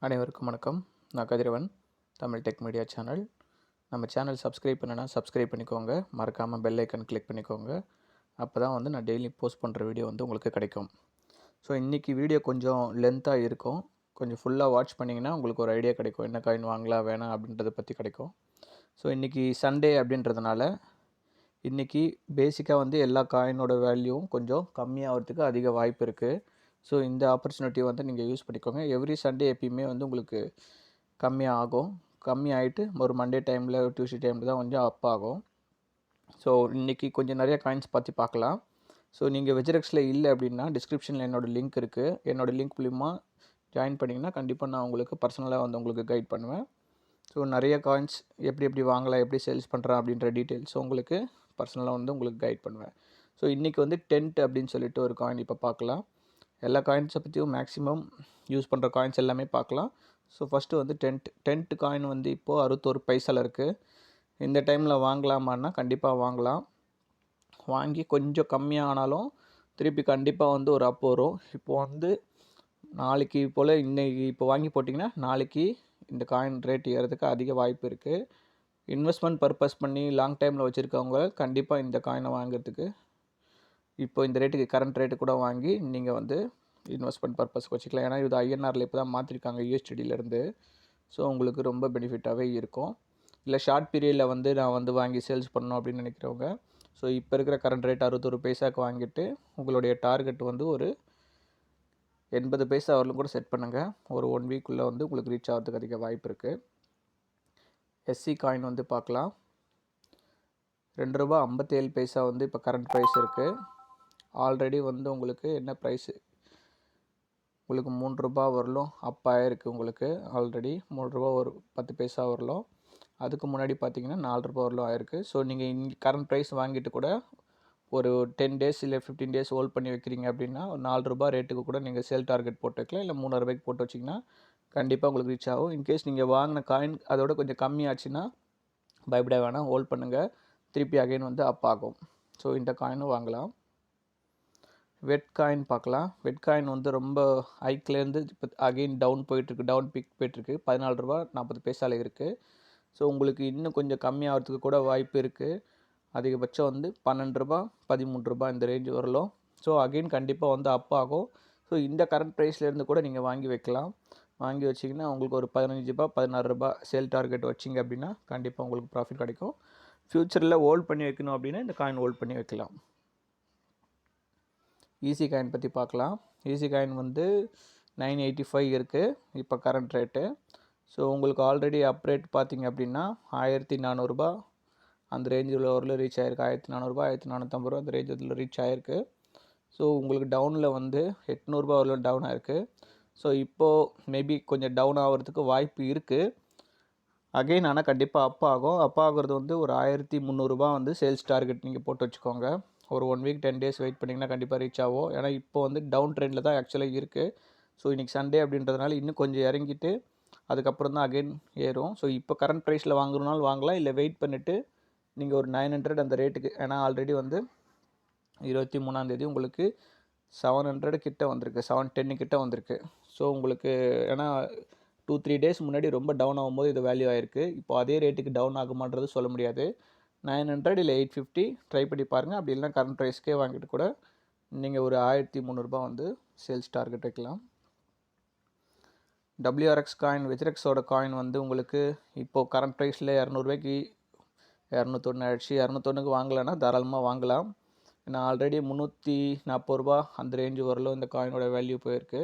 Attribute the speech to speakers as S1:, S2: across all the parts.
S1: அனைவருக்கும் வணக்கம். நான் கதிரவன், தமிழ் டெக் மீடியா சேனல். நம்ம சேனல் சப்ஸ்கிரைப் பண்ணனா சப்ஸ்கிரைப் பண்ணிக்கோங்க. மறக்காமல் பெல் ஐக்கன் கிளிக் பண்ணிக்கோங்க. அப்போ தான் நான் டெய்லி போஸ்ட் பண்ணுற வீடியோ உங்களுக்கு கிடைக்கும். ஸோ இன்றைக்கி வீடியோ கொஞ்சம் லென்த்தாக இருக்கும். கொஞ்சம் ஃபுல்லாக வாட்ச் பண்ணிங்கன்னா உங்களுக்கு ஒரு ஐடியா கிடைக்கும். என்ன காயின் வாங்கலாம் வேணாம் அப்படின்றத பற்றி கிடைக்கும். ஸோ இன்றைக்கி சண்டே அப்படின்றதுனால இன்றைக்கி பேசிக்காக எல்லா காயினோட வேல்யூவும் கொஞ்சம் கம்மியாகிறதுக்கு அதிக வாய்ப்பு இருக்குது. ஸோ இந்த ஆப்பர்ச்சுனிட்டி நீங்கள் யூஸ் பண்ணிக்கோங்க. எவ்ரி சண்டே எப்பயுமே உங்களுக்கு கம்மியாகும். கம்மியாகிட்டு ஒரு மண்டே டைமில் டியூஸ்டே டைமில் தான் கொஞ்சம் அப் ஆகும். ஸோ இன்றைக்கி கொஞ்சம் நிறைய காயின்ஸ் பற்றி பார்க்கலாம். ஸோ நீங்கள் வெஜ்ரெக்ஸில் இல்லை அப்படின்னா டிஸ்கிரிப்ஷனில் என்னோடய லிங்க் இருக்குது. என்னோடய லிங்க் மூலிமா ஜாயின் பண்ணிங்கன்னா கண்டிப்பாக நான் உங்களுக்கு பர்சனலாக உங்களுக்கு கைட் பண்ணுவேன். ஸோ நிறைய காயின்ஸ் எப்படி வாங்கலாம், எப்படி சேல்ஸ் பண்ணுறேன் அப்படின்ற டீட்டெயில்ஸ் உங்களுக்கு பர்சனலாக உங்களுக்கு கைட் பண்ணுவேன். ஸோ இன்றைக்கி டென்ட் அப்படின்னு சொல்லிட்டு ஒரு காயின் இப்போ பார்க்கலாம். எல்லா காயின்ஸை பற்றியும் மேக்ஸிமம் யூஸ் பண்ணுற காயின்ஸ் எல்லாமே பார்க்கலாம். ஸோ ஃபஸ்ட்டு டென்ட் காயின் இப்போது 61 பைசாவில் இருக்குது. இந்த டைமில் வாங்கலாமான்னா கண்டிப்பாக வாங்கலாம். வாங்கி கொஞ்சம் கம்மியானாலும் திருப்பி கண்டிப்பாக ஒரு அப் வரும். இப்போது நாளைக்கு போல் இன்றைக்கி இப்போ வாங்கி போட்டிங்கன்னா நாளைக்கு இந்த காயின் ரேட் ஏறதுக்கு அதிக வாய்ப்பு இருக்குது. இன்வெஸ்ட்மெண்ட் பர்பஸ் பண்ணி லாங் டைமில் வச்சுருக்கவங்க கண்டிப்பாக இந்த காயினை வாங்குறதுக்கு இப்போ இந்த ரேட்டுக்கு கரண்ட் ரேட்டு கூட வாங்கி நீங்கள் இன்வெஸ்ட்மெண்ட் பர்பஸ்க்கு வச்சுக்கலாம். ஏன்னா இது ஐஎன்ஆரில் இப்போ தான் மாற்றிருக்காங்க யூஎஸ்டிடியிலேருந்து. ஸோ உங்களுக்கு ரொம்ப பெனிஃபிட்டாகவே இருக்கும். இல்லை ஷார்ட் பீரியடில் நான் வாங்கி சேல்ஸ் பண்ணணும் அப்படின்னு நினைக்கிறவங்க ஸோ இப்போ இருக்கிற கரண்ட் ரேட் 61 பைசாவுக்கு வாங்கிட்டு உங்களுடைய டார்கெட் ஒரு 80 பைசா வரலும் கூட செட் பண்ணுங்கள். ஒரு 1 வீக்குள்ளே உங்களுக்கு ரீச் ஆகிறதுக்கு அதிக வாய்ப்பு இருக்குது. எஸ்சி காயின் பார்க்கலாம். ₹2.57 இப்போ கரண்ட் ப்ரைஸ் இருக்குது. ஆல்ரெடி உங்களுக்கு என்ன ப்ரைஸு உங்களுக்கு ₹3 வரலும் அப் ஆகிருக்கு. உங்களுக்கு ஆல்ரெடி ₹3 ஒரு 10 பைசா வரலும். அதுக்கு முன்னாடி பார்த்தீங்கன்னா ₹4 வரலும் ஆயிருக்கு. ஸோ நீங்கள் கரண்ட் ப்ரைஸ் வாங்கிட்டு கூட ஒரு 10 டேஸ் இல்லை 15 டேஸ் ஹோல்ட் பண்ணி வைக்கிறீங்க அப்படின்னா ஒரு ₹4 ரேட்டுக்கு கூட நீங்கள் சேல் டார்கெட் போட்டு வைக்கலாம். இல்லை ₹3 போட்டு வச்சிங்கன்னா கண்டிப்பாக உங்களுக்கு ரீச் ஆகும். இன்கேஸ் நீங்கள் வாங்கின காயின் அதோட கொஞ்சம் கம்மியாச்சுன்னா பயப்பட வேணாம், ஹோல்ட் பண்ணுங்கள். திருப்பி அகைன் அப் ஆகும். ஸோ இந்த காயினும் வாங்கலாம். வெட் காயின் பார்க்கலாம். வெட் காயின் ரொம்ப ஹைக்லேருந்து இப்போ அகெயின் டவுன் போயிட்டுருக்கு, டவுன் பீக் போயிட்டுருக்கு. ₹14.40 இருக்குது. ஸோ உங்களுக்கு இன்னும் கொஞ்சம் கம்மியாகிறதுக்கு கூட வாய்ப்பு இருக்குது. அதிகபட்சம் ₹12 ₹13 இந்த ரேஞ்ச் வரலாம். ஸோ அகெயின் கண்டிப்பாக அப் ஆகும். ஸோ இந்த கரண்ட் ப்ரைஸ்லேருந்து கூட நீங்கள் வாங்கி வைக்கலாம். வாங்கி வச்சிங்கன்னா உங்களுக்கு ஒரு ₹15 ₹16 சேல் டார்கெட் வச்சிங்க அப்படின்னா கண்டிப்பாக உங்களுக்கு ப்ராஃபிட் கிடைக்கும். ஃப்யூச்சரில் ஹோல்ட் பண்ணி வைக்கணும் அப்படின்னா இந்த காயின் ஹோல்ட் பண்ணி வைக்கலாம். ஈஸி காயின் பற்றி பார்க்கலாம். ஈஸி காயின் 985 இருக்குது இப்போ கரண்ட் ரேட்டு. ஸோ உங்களுக்கு ஆல்ரெடி அப் ரேட் பார்த்திங்க அப்படின்னா ₹1400 அந்த ரேஞ்சில் வரல ரீச் ஆகிருக்கு. ₹1400 ₹1450 அந்த ரேஞ்சில் ரீச் ஆகிருக்கு. ஸோ உங்களுக்கு டவுனில் ₹800 வரலும் டவுன் ஆகிருக்கு. ஸோ இப்போது மேபி கொஞ்சம் டவுன் ஆகிறதுக்கு வாய்ப்பு இருக்குது. அகெயின் ஆனால் கண்டிப்பாக அப் ஆகும். அப் ஆகிறது ஒரு ₹1300 சேல்ஸ் டார்கெட் நீங்கள் போட்டு வச்சுக்கோங்க. ஒரு 1 வீக் 10 டேஸ் வெயிட் பண்ணிங்கன்னா கண்டிப்பாக ரீச் ஆகும். ஏன்னா இப்போ டவுன் ட்ரெண்டில் தான் ஆக்சுவலாக இருக்குது. ஸோ இன்றைக்கி சண்டே அப்படின்றதுனால இன்னும் கொஞ்சம் இறங்கிட்டு அதுக்கப்புறம் தான் அகெயின் ஏறும். ஸோ இப்போ கரண்ட் ப்ரைஸில் வாங்குறதுனாலும் வாங்கலாம், இல்லை வெயிட் பண்ணிவிட்டு நீங்கள் ஒரு 900 அந்த ரேட்டுக்கு, ஏன்னா ஆல்ரெடி 23ஆம் தேதி உங்களுக்கு 700 கிட்ட வந்திருக்கு, 710 கிட்ட வந்திருக்கு. ஸோ உங்களுக்கு ஏன்னா 2-3 டேஸ் முன்னாடி ரொம்ப டவுன் ஆகும்போது இது வேல்யூ ஆகிருக்கு. இப்போ அதே ரேட்டுக்கு டவுன் ஆகுமான்றது சொல்ல முடியாது. 900 இல்லை 850 ட்ரை பண்ணி பாருங்கள். அப்படி இல்லைனா கரண்ட் ப்ரைஸ்க்கே வாங்கிட்டு கூட நீங்கள் ஒரு ₹1300 சேல்ஸ் டார்கெட் வைக்கலாம். WRX காயின், வெஜ்ரெக்ஸோட காயின் உங்களுக்கு இப்போது கரண்ட் ப்ரைஸில் ₹200 201 ஆயிடுச்சு. 201க்கு வாங்கலைன்னா தாராளமாக வாங்கலாம். ஏன்னா ஆல்ரெடி ₹340 அந்த ரேஞ்சு வரலும் இந்த காயினோட வேல்யூ போயிருக்கு.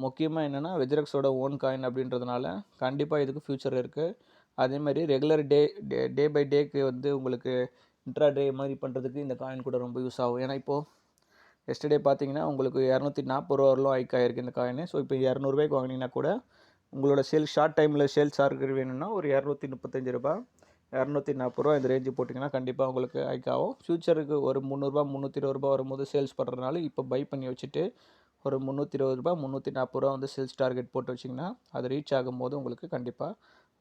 S1: முக்கியமாக என்னென்னா வெஜ்ரெக்ஸோட ஓன் காயின் அப்படின்றதுனால கண்டிப்பாக இதுக்கு ஃப்யூச்சர் இருக்குது. அதேமாதிரி ரெகுலர் டே பை டேக்கு உங்களுக்கு இன்ட்ரா டே மாதிரி பண்ணுறதுக்கு இந்த காயின் கூட ரொம்ப யூஸ் ஆகும். ஏன்னா இப்போது எஸ்டர்டே பார்த்தீங்கன்னா உங்களுக்கு ₹240 வரலும் ஹைக் ஆகிருக்கு இந்த காயின். ஸோ இப்போ ₹200 வாங்கினீங்கன்னா கூட உங்களோட ஷார்ட் டைமில் சேல்ஸ் டார்கெட் வேணும்னா ஒரு ₹235 ₹240 இந்த ரேஞ்சு போட்டிங்கன்னா கண்டிப்பாக உங்களுக்கு ஹைக் ஆகும். ஃப்யூச்சருக்கு ஒரு ₹300 ₹320 வரும்போது சேல்ஸ் பண்ணுறதுனால இப்போ பை பண்ணி வச்சுட்டு ஒரு ₹320 ₹340 சேல்ஸ் டார்கெட் போட்டு வச்சிங்கன்னா அது ரீச் ஆகும்போது உங்களுக்கு கண்டிப்பாக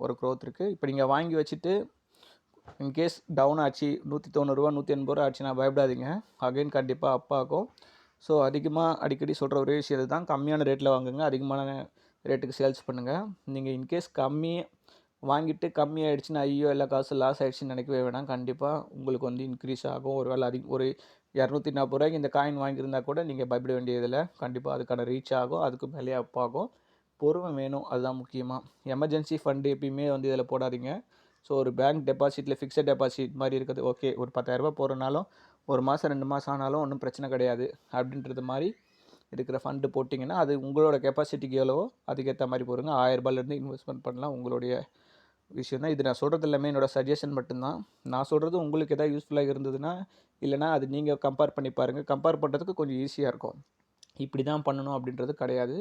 S1: ஒரு க்ரோத் இருக்குது. இப்போ நீங்கள் வாங்கி வச்சுட்டு இன்கேஸ் டவுன் ஆச்சு ₹190 ₹180 ஆச்சுன்னா பயப்படாதீங்க, அகைன் கண்டிப்பாக அப் ஆகும். ஸோ அடிக்கடி சொல்கிற ஒரே விஷயம் தான், கம்மியான ரேட்டில் வாங்குங்க. அதிகமான ரேட்டுக்கு சேல்ஸ் பண்ணுங்கள். நீங்கள் இன்கேஸ் வாங்கிட்டு கம்மியாயிடுச்சுன்னா ஐயோ எல்லா காசும் லாஸ் ஆகிடுச்சின்னு நினைக்கவே வேணாம். கண்டிப்பாக உங்களுக்கு வந்து இன்க்ரீஸ் ஆகும். ஒரு வேளை ஒரு 240 ரூபாய்க்கு இந்த காயின் வாங்கியிருந்தால் கூட நீங்கள் பயப்பட வேண்டியதில்லை. கண்டிப்பாக அதுக்கான ரீச் ஆகும், அதுக்கு மேலே அப் ஆகும். பொறுமை வேணும், அதுதான் முக்கியமாக. எமர்ஜென்சி ஃபண்டு எப்பயுமே வந்து இதில் போடாதீங்க. ஸோ ஒரு பேங்க் டெபாசிட்டில் ஃபிக்ஸட் டெபாசிட் மாதிரி இருக்குது. ஓகே, ஒரு 10,000 போடுறனாலும் 1 மாதம் 2 மாதம் ஆனாலும் ஒன்றும் பிரச்சனை கிடையாது அப்படின்றது மாதிரி இருக்கிற ஃபண்டு போட்டிங்கன்னா அது உங்களோட கெப்பாசிட்டிக்கு எவ்வளவோ அதுக்கேற்ற மாதிரி போடுங்க. 1000 ரூபாயிலேருந்து இன்வெஸ்ட்மெண்ட் பண்ணலாம். உங்களுடைய விஷயம் தான் இது. நான் சொல்கிறது எல்லாமே என்னோடய சஜஷன் மட்டும்தான். நான் சொல்கிறது உங்களுக்கு எதாவது யூஸ்ஃபுல்லாக இருந்ததுன்னா, இல்லைனா அது நீங்கள் கம்பேர் பண்ணி பாருங்கள். கம்பேர் பண்ணுறதுக்கு கொஞ்சம் ஈஸியாக இருக்கும். இப்படி தான் பண்ணணும் அப்படின்றது கிடையாது.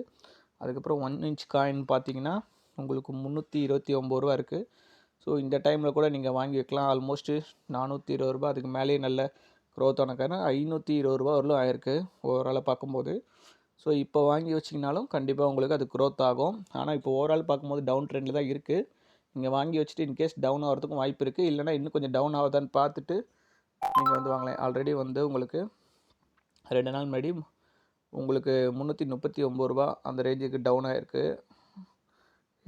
S1: அதுக்கப்புறம் 1 இன்ச் காயின் பார்த்தீங்கன்னா உங்களுக்கு 329 ரூபா இருக்குது. ஸோ இந்த டைமில் கூட நீங்கள் வாங்கி வைக்கலாம். ஆல்மோஸ்ட்டு 420 ரூபா, அதுக்கு மேலேயே நல்ல க்ரோத் ஆன காரணம் 520 ரூபா வரலும் ஆயிருக்கு ஓவராலாக பார்க்கும்போது. ஸோ இப்போ வாங்கி வச்சிங்கனாலும் கண்டிப்பாக உங்களுக்கு அது க்ரோத் ஆகும். ஆனால் இப்போ ஓவரால் பார்க்கும்போது டவுன் ட்ரெண்டில் தான் இருக்குது. நீங்கள் வாங்கி வச்சுட்டு இன்கேஸ் டவுன் ஆகிறதுக்கும் வாய்ப்பு இருக்குது. இல்லைனா இன்னும் கொஞ்சம் டவுன் ஆகுதான்னு பார்த்துட்டு நீங்கள் வந்து வாங்கலாம். ஆல்ரெடி வந்து உங்களுக்கு 2 நாள் முன்னாடி உங்களுக்கு 339 ரூபா அந்த ரேஞ்சுக்கு டவுன் ஆகிருக்கு.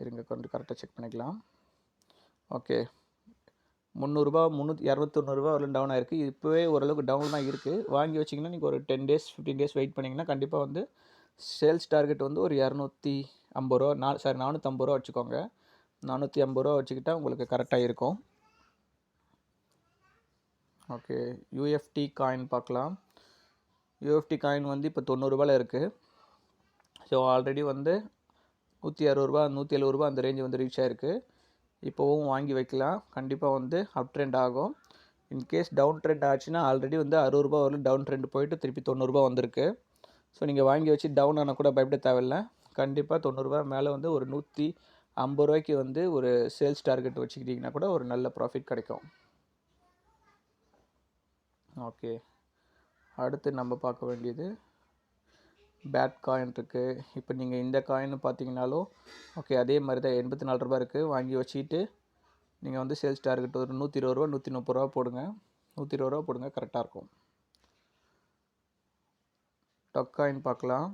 S1: இருங்க கொஞ்சம் கரெக்டாக செக் பண்ணிக்கலாம். ஓகே, 300 290 வரலும் டவுன் ஆகிருக்கு. இப்போவே ஓரளவுக்கு டவுன் தான் இருக்குது. வாங்கி வச்சிங்கன்னா நீங்கள் ஒரு 10 டேஸ் 15 டேஸ் வெயிட் பண்ணிங்கன்னா கண்டிப்பாக வந்து சேல்ஸ் டார்கெட் வந்து ஒரு 250 ரூபா 450 ரூபா வச்சுக்கோங்க. 450 ரூபா வச்சுக்கிட்டா உங்களுக்கு கரெக்டாக இருக்கும். ஓகே, யூஎஃப்டி காயின் பார்க்கலாம். யூஎஃப்டி காயின் வந்து இப்போ 90 ரூபாயில் இருக்குது. ஸோ ஆல்ரெடி வந்து 160 ரூபா 170 ரூபா அந்த ரேஞ்சு வந்து ரீச் ஆகிருக்கு. இப்போவும் வாங்கி வைக்கலாம். கண்டிப்பாக வந்து அப் ட்ரெண்ட் ஆகும். இன்கேஸ் டவுன் ட்ரெண்ட் ஆச்சுன்னா ஆல்ரெடி வந்து 60 ரூபா வரலும் டவுன் ட்ரெண்ட் போயிட்டு திருப்பி 90 ரூபா வந்திருக்கு. ஸோ நீங்கள் வாங்கி வச்சு டவுன் ஆனால் கூட பயப்பட தேவையில்லை. கண்டிப்பாக 90 ரூபா மேலே வந்து ஒரு 150 ரூபாய்க்கு வந்து ஒரு சேல்ஸ் டார்கெட் வச்சுக்கிட்டிங்கன்னா கூட ஒரு நல்ல ப்ராஃபிட் கிடைக்கும். ஓகே, அடுத்து நம்ம பார்க்க வேண்டியது பேட் காயின் இருக்குது. இப்போ நீங்கள் இந்த காயின் பார்த்தீங்கன்னாலும் ஓகே அதே மாதிரி தான் 84 ரூபா இருக்குது. வாங்கி வச்சுட்டு நீங்கள் வந்து சேல்ஸ் டார்கெட் ஒரு 120 ரூபா 130 ரூபா போடுங்க. 120 ரூபா போடுங்க, கரெக்டாக இருக்கும். டக் காயின் பார்க்கலாம்.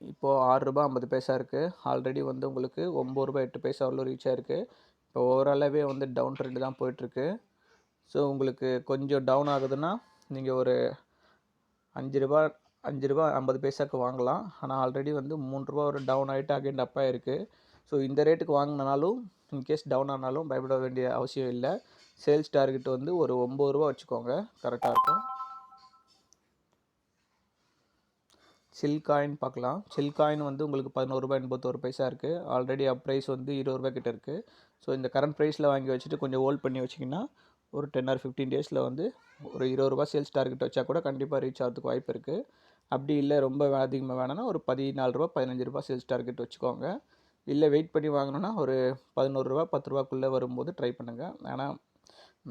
S1: இப்போது 6 ரூபா 50 பைசா இருக்குது. ஆல்ரெடி வந்து உங்களுக்கு 9 ரூபா 8 பைசா அவ்வளோ ரீச் ஆகிருக்கு. இப்போ ஓவராலாகவே வந்து டவுன் ட்ரெண்டு தான் போயிட்டுருக்கு. ஸோ உங்களுக்கு கொஞ்சம் டவுன் ஆகுதுன்னா நீங்கள் ஒரு 5 ரூபா 50 பைசாவுக்கு வாங்கலாம். ஆனால் ஆல்ரெடி வந்து 3 ரூபா ஒரு டவுன் ஆகிட்டு அகைன் அப் ஆகிருக்கு. ஸோ இந்த ரேட்டுக்கு வாங்கினாலும் இன்கேஸ் டவுன் ஆனாலும் பயப்பட வேண்டிய அவசியம் இல்லை. சேல்ஸ் டார்கெட் வந்து ஒரு 9 ரூபா வச்சுக்கோங்க, கரெக்டாக இருக்கும். சில் காயின் பார்க்கலாம். சில் காயின் வந்து உங்களுக்கு 11 ரூபா 81 பைசா இருக்குது. ஆல்ரெடி அப் ப்ரைஸ் வந்து 20 ரூபா கிட்ட இருக்குது. ஸோ இந்த கரண்ட் ப்ரைஸில் வாங்கி வச்சுட்டு கொஞ்சம் ஹோல்ட் பண்ணி வச்சிங்கன்னா ஒரு 10 or 15 டேஸில் வந்து ஒரு 20 ரூபா சேல்ஸ் டார்கெட் வச்சா கூட கண்டிப்பாக ரீச் ஆகிறதுக்கு வாய்ப்பு இருக்குது. அப்படி இல்லை ரொம்ப அதிகமாக வேணும்னா ஒரு 14 ரூபா 15 ரூபா சேல்ஸ் டார்கெட் வச்சுக்கோங்க. இல்லை வெயிட் பண்ணி வாங்கணுன்னா ஒரு 11 ரூபா 10 ரூபாக்குள்ளே வரும்போது ட்ரை பண்ணுங்கள். ஆனால்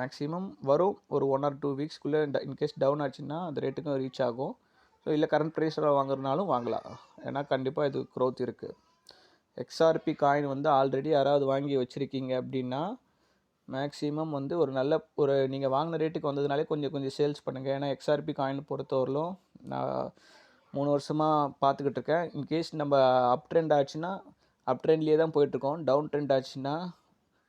S1: மேக்ஸிமம் வரும் ஒரு 1 or 2 வீக்ஸ்க்குள்ளே இன்கேஸ் டவுன் ஆச்சுன்னா அந்த ரேட்டுக்கும் ரீச் ஆகும். ஸோ இல்லை கரண்ட் ப்ரைஸில் வாங்குறதுனாலும் வாங்கலாம். ஏன்னா கண்டிப்பாக இது க்ரோத் இருக்குது. எக்ஸ்ஆர்பி காயின் வந்து ஆல்ரெடி யாராவது வாங்கி வச்சுருக்கீங்க அப்படின்னா மேக்ஸிமம் வந்து ஒரு நீங்கள் வாங்கின ரேட்டுக்கு வந்ததுனாலே கொஞ்சம் சேல்ஸ் பண்ணுங்கள். ஏன்னா எக்ஸ்ஆர்பி காயின் பொறுத்தவரையிலும் நான் 3 வருஷமாக பார்த்துக்கிட்டு இருக்கேன். இன்கேஸ் நம்ம அப் ட்ரெண்ட் ஆச்சுன்னா அப் ட்ரெண்ட்லேயே தான் போயிட்டுருக்கோம். டவுன் ட்ரெண்ட் ஆச்சுன்னா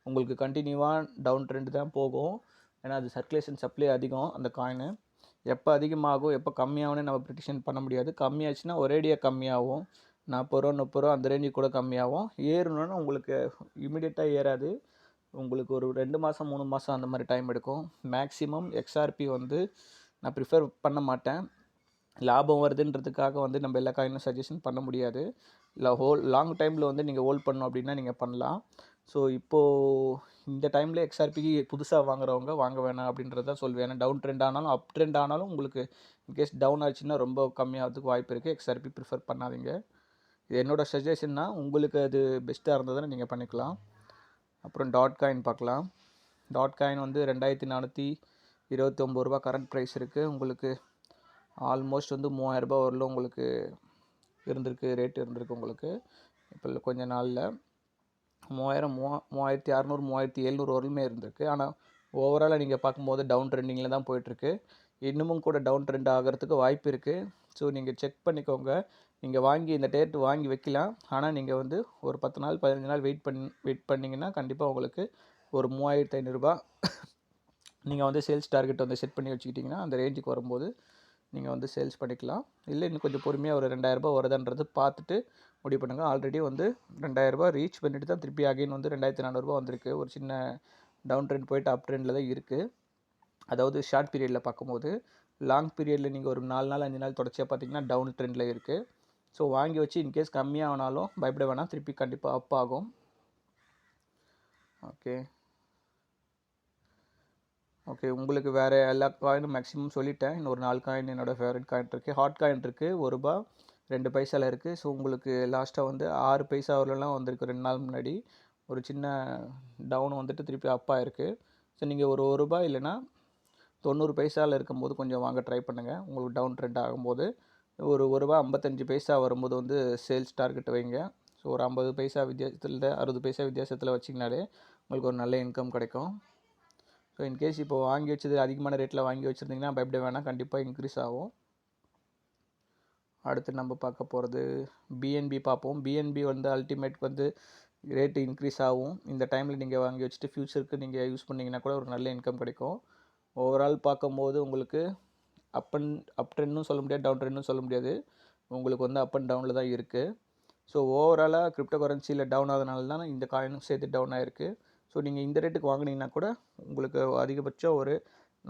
S1: உங்களுக்கு கண்டினியூவாக டவுன் ட்ரெண்ட் தான் போகும். ஏன்னா அது சர்க்குலேஷன் சப்ளை அதிகம் அந்த காயினு. எப்போ அதிகமாகும் எப்போ கம்மியாகும்னு நம்ம ப்ரிடிக்ஷன் பண்ண முடியாது. கம்மியாச்சுன்னா ஒரேடியாக கம்மியாகும். 40 ரூபா 30 ரூபா அந்த ரேஞ்சுக்கு கூட கம்மியாகும். ஏறணுன்னா உங்களுக்கு இமீடியட்டாக ஏறாது. உங்களுக்கு ஒரு 2 மாதம் 3 மாதம் அந்த மாதிரி டைம் எடுக்கும். மேக்ஸிமம் எக்ஸ்ஆர்பி வந்து நான் ப்ரிஃபர் பண்ண மாட்டேன். லாபம் வருதுன்றதுக்காக வந்து நம்ம எல்லா காயினும் சஜஷன் பண்ண முடியாது. இல்லை லாங் டைமில் வந்து நீங்கள் ஹோல்ட் பண்ணணும் அப்படின்னா நீங்கள் பண்ணலாம். ஸோ இப்போது இந்த டைமில் எக்ஸ்ஆர்பிக்கு புதுசாக வாங்குறவங்க வாங்க வேணாம் அப்படின்றத தான் சொல்வேன். ஏன்னா டவுன் ட்ரெண்ட் ஆனாலும் அப் ட்ரெண்ட் ஆனாலும் உங்களுக்கு இன்கேஸ் டவுன் ஆச்சுன்னா ரொம்ப கம்மியாகிறதுக்கு வாய்ப்பு இருக்குது. எக்ஸ்ஆர்பி ப்ரிஃபர் பண்ணாதீங்க. இது என்னோடய சஜஷன்னா உங்களுக்கு அது பெஸ்ட்டாக இருந்ததுன்னு நீங்கள் பண்ணிக்கலாம். அப்புறம் டாட் காயின் பார்க்கலாம். டாட் காயின் வந்து 2429 ரூபா கரண்ட் ப்ரைஸ் இருக்குது. உங்களுக்கு ஆல்மோஸ்ட் வந்து 3000 ரூபா வரலும் உங்களுக்கு ரேட் இருந்திருக்கு உங்களுக்கு. இப்போ கொஞ்ச நாளில் 3000 3600 3700 வரலுமே இருந்திருக்கு. ஆனால் ஓவராலாக நீங்கள் பார்க்கும்போது டவுன் ட்ரெண்டிங்கில் தான் போயிட்டுருக்கு. இன்னமும் கூட டவுன் ட்ரெண்ட் ஆகிறதுக்கு வாய்ப்பு இருக்குது. ஸோ நீங்கள் செக் பண்ணிக்கோங்க. நீங்கள் வாங்கி இந்த டேட் வாங்கி வைக்கலாம். ஆனால் நீங்கள் வந்து ஒரு 10 நாள் 15 நாள் வெயிட் பண்ணிங்கன்னா கண்டிப்பாக உங்களுக்கு ஒரு 3500 நீங்கள் வந்து சேல்ஸ் டார்கெட் வந்து செட் பண்ணி வச்சுக்கிட்டிங்கன்னா அந்த ரேஞ்சுக்கு வரும்போது நீங்கள் வந்து சேல்ஸ் பண்ணிக்கலாம். இல்லை இன்னும் கொஞ்சம் பொறுமையாக ஒரு 2000 வருதான்றது பார்த்துட்டு முடிவு பண்ணுங்கள். ஆல்ரெடி வந்து 2000 ரீச் பண்ணிட்டு தான் திருப்பி அகைன் வந்து 2400 வந்திருக்கு. ஒரு சின்ன டவுன் ட்ரெண்ட் போயிட்டு அப் ட்ரெண்டில் தான் இருக்குது. அதாவது ஷார்ட் பீரியடில் பார்க்கும்போது. லாங் பீரியடில் நீங்கள் ஒரு 4 நாள் 5 நாள் தொடர்ச்சியாக பார்த்தீங்கன்னா டவுன் ட்ரெண்டில் இருக்குது. ஸோ வாங்கி வச்சு இன்கேஸ் கம்மியானாலும் பயப்பட வேணாம், திருப்பி கண்டிப்பாக அப் ஆகும். ஓகே, உங்களுக்கு வேறு எல்லா காயினும் மேக்ஸிமம் சொல்லிட்டேன். இன்னொரு 4 காயின் என்னோடய ஃபேவரட் காயின் இருக்குது. ஹாட் காயின் இருக்குது, ₹1 2 பைசாவில் இருக்குது. ஸோ உங்களுக்கு லாஸ்ட்டாக வந்து 6 பைசா வரலாம் வந்திருக்கு 2 நாள் முன்னாடி. ஒரு சின்ன டவுன் வந்துட்டு திருப்பி அப்பாக இருக்குது. ஸோ நீங்கள் ஒரு ₹1 இல்லைனா 90 பைசாவில் இருக்கும்போது கொஞ்சம் வாங்க ட்ரை பண்ணுங்கள். உங்களுக்கு டவுன் ட்ரெண்ட் ஆகும்போது ஒரு ₹1 55 பைசா வரும்போது வந்து சேல்ஸ் டார்கெட் வைங்க. ஸோ ஒரு 50 பைசா வித்தியாசத்தில் 60 பைசா வித்தியாசத்தில் வச்சிங்கனாலே உங்களுக்கு ஒரு நல்ல இன்கம் கிடைக்கும். ஸோ இன்கேஸ் இப்போ வாங்கி வச்சது அதிகமான ரேட்டில் வாங்கி வச்சுருந்தீங்கன்னா பயப்பட வேணாம், கண்டிப்பாக இன்க்ரீஸ் ஆகும். அடுத்து நம்ம பார்க்க போகிறது பிஎன்பி பார்ப்போம். பிஎன்பி வந்து அல்டிமேட் வந்து ரேட்டு இன்க்ரீஸ் ஆகும். இந்த டைமில் நீங்கள் வாங்கி வச்சுட்டு ஃப்யூச்சருக்கு நீங்கள் யூஸ் பண்ணிங்கன்னா கூட ஒரு நல்ல இன்கம் கிடைக்கும். ஓவரால் பார்க்கும்போது உங்களுக்கு அப் ட்ரெண்ட்னும் சொல்ல முடியாது, டவுன் ட்ரெண்ட்னும் சொல்ல முடியாது. உங்களுக்கு வந்து அப் அண்ட் டவுனில் தான் இருக்குது. ஸோ ஓவராலாக கிரிப்டோ கரன்சியில் டவுன் ஆனதுனால தான் இந்த காயினும் சேர்த்து டவுன் ஆகிருக்கு. ஸோ நீங்கள் இந்த ரேட்டுக்கு வாங்கினீங்கன்னா கூட உங்களுக்கு அதிகபட்சம் ஒரு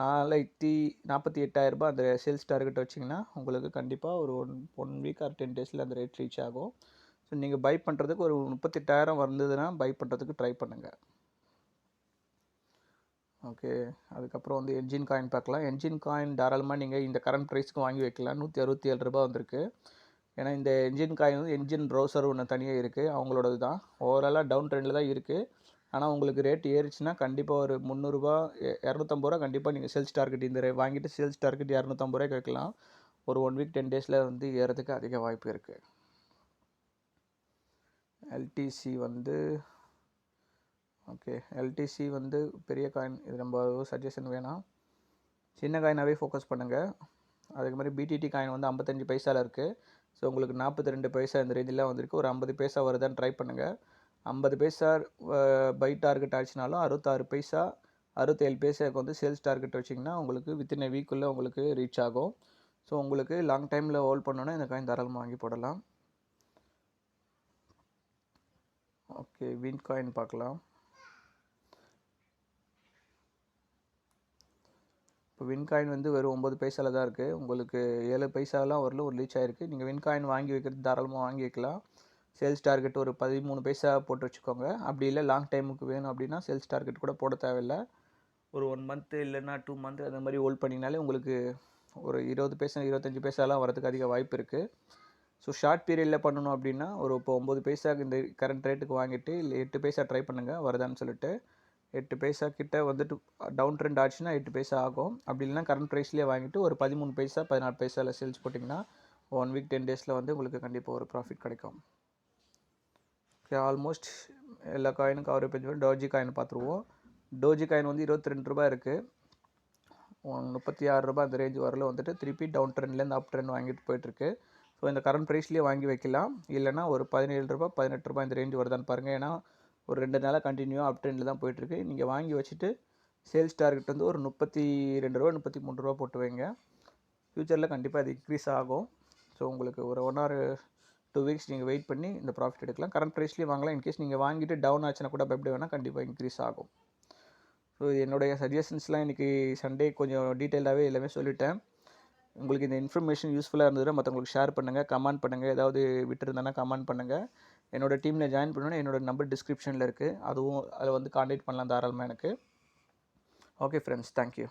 S1: 4,48,000 அந்த சேல்ஸ் டார்கெட் வச்சிங்கன்னா உங்களுக்கு கண்டிப்பாக ஒரு ஒன் வீக் ஆர் 10 டேஸில் அந்த ரேட் ரீச் ஆகும். ஸோ நீங்கள் பை பண்ணுறதுக்கு ஒரு 38,000 வந்ததுன்னா பை பண்ணுறதுக்கு ட்ரை பண்ணுங்கள். ஓகே, அதுக்கப்புறம் வந்து என்ஜின் காயின் பார்க்கலாம். என்ஜின் காயின் தாராளமாக நீங்கள் இந்த கரண்ட் ப்ரைஸ்க்கு வாங்கி வைக்கலாம். ₹167 வந்திருக்கு. ஏன்னா இந்த என்ஜின் காயின் வந்து என்ஜின் ப்ரௌசர் ஒன்று தனியாக இருக்குது, அவங்களோடது தான். ஓவராலாக டவுன் ட்ரெண்டில் தான் இருக்குது. ஆனால் உங்களுக்கு ரேட் ஏறிச்சுன்னா கண்டிப்பாக ஒரு ₹300 ₹250 கண்டிப்பாக நீங்கள் சேல்ஸ் டார்கெட் இந்த வாங்கிட்டு சேல்ஸ் டார்கெட் ₹250 வைக்கலாம். ஒரு 1 வீக் 10 டேஸில் வந்து ஏறதுக்கு அதிக வாய்ப்பு இருக்குது. எல்டிசி வந்து எல்டிசி வந்து பெரிய காயின், இது நம்ம சஜஷன் வேணாம், சின்ன காயினாகவே ஃபோக்கஸ் பண்ணுங்கள். அதுக்கு மாதிரி பிடிடி காயின் வந்து 55 பைசாவில் இருக்குது. ஸோ உங்களுக்கு 42 பைசா இந்த ரேஞ்சில் வந்திருக்கு. ஒரு 50 பைசா வருதான்னு ட்ரை பண்ணுங்கள். 50 பைசா பை டார்கெட் ஆச்சுனாலும் 66 பைசா 67 பைசாவுக்கு வந்து சேல்ஸ் டார்கெட் வச்சிங்கன்னா உங்களுக்கு வித்தின் எ வீக்குள்ளே உங்களுக்கு ரீச் ஆகும். ஸோ உங்களுக்கு லாங் டைமில் ஹோல்ட் பண்ணோன்னா இந்த காயின் தாராளமாக வாங்கி போடலாம். ஓகே, வின் காயின் பார்க்கலாம். இப்போ வின்காயின் வந்து வெறும் 9 பைசாவில் தான் இருக்குது. உங்களுக்கு 7 பைசாலாம் வரல ஒரு ரீச் ஆகிருக்கு. நீங்கள் வின்காயின் வாங்கி வைக்கிறது தாராளமாக வாங்கி வைக்கலாம். சேல்ஸ் டார்கெட் ஒரு 13 பைசா போட்டு வச்சுக்கோங்க. அப்படி இல்லை லாங் டைமுக்கு வேணும் அப்படின்னா சேல்ஸ் டார்கெட் கூட போட தேவையில்லை. ஒரு 1 மந்த்து இல்லைன்னா 2 மந்த் அந்த மாதிரி ஹோல்ட் பண்ணிங்கனாலே உங்களுக்கு ஒரு 20 பைசா 25 பைசாலாம் வரதுக்கு அதிக வாய்ப்பு இருக்குது. ஸோ ஷார்ட் பீரியடில் பண்ணணும் அப்படின்னா ஒரு இப்போ 9 பைசாக்கு இந்த கரண்ட் ரேட்டுக்கு வாங்கிட்டு இல்லை 8 பைசா ட்ரை பண்ணுங்கள் வருதான்னு சொல்லிட்டு. 8 பைசா கிட்ட வந்துட்டு டவுன் ட்ரெண்ட் ஆச்சுன்னா 8 பைசா ஆகும். அப்படி இல்லைனா கரண்ட் ப்ரைஸ்லேயே வாங்கிட்டு ஒரு 13 பைசா 14 பைசாவில் சேல்ஸ் போட்டிங்கன்னா 1 வீக் 10 டேஸில் வந்து உங்களுக்கு கண்டிப்பாக ஒரு ப்ராஃபிட் கிடைக்கும். ஓகே, ஆல்மோஸ்ட் எல்லா காயினும் கவர் பண்ணி டோஜி காயின் பார்த்துருவோம். டோஜி காயின் வந்து ₹22 இருக்குது. ₹36 அந்த ரேஞ்ச் வரல வந்துட்டு திருப்பி டவுன் ட்ரெண்ட்லேருந்து அப் ட்ரெண்ட் வாங்கிட்டு போயிட்டுருக்கு. ஸோ இந்த கரண்ட் ப்ரைஸ்லேயே வாங்கி வைக்கலாம். இல்லைனா ஒரு ₹17 ₹18 இந்த ரேஞ்ச் வருதான்னு பாருங்கள். ஏன்னா ஒரு 2 நாளாக கண்டினியூவாக அப் ட்ரெண்டில் தான் போயிட்டுருக்கு. நீங்கள் வாங்கி வச்சுட்டு சேல்ஸ் டார்கெட் வந்து ஒரு ₹32 ₹33 போட்டு வைங்க. ஃப்யூச்சரில் கண்டிப்பாக அது இன்க்ரீஸ் ஆகும். ஸோ உங்களுக்கு ஒரு 1 or 2 வீக்ஸ் நீங்கள் வெயிட் பண்ணி இந்த ப்ராஃபிட் எடுக்கலாம். கரண்ட் ப்ரைஸ்லேயே வாங்கலாம். இன்கேஸ் நீங்கள் வாங்கிட்டு டவுன் ஆச்சுன்னா கூட பயப்பட வேணாம், கண்டிப்பாக இன்க்ரீஸ் ஆகும். ஸோ என்னுடைய சஜஷன்ஸ்லாம் இன்றைக்கி சண்டே கொஞ்சம் டீட்டெயிலாகவே எல்லாமே சொல்லிட்டேன். உங்களுக்கு இந்த இன்ஃபர்மேஷன் யூஸ்ஃபுல்லாக இருந்ததுன்னா மற்றவங்களுக்கு ஷேர் பண்ணுங்கள், கமெண்ட் பண்ணுங்கள். ஏதாவது விட்டுருந்தேன்னா கமெண்ட் பண்ணுங்கள். என்னோடய டீமில் ஜாயின் பண்ணணுன்னா என்னோடய நம்பர் டிஸ்கிரிப்ஷனில் இருக்குது. அதில் வந்து காண்டாக்ட் பண்ணலாம் தாராளமாக எனக்கு. Okay friends, thank you.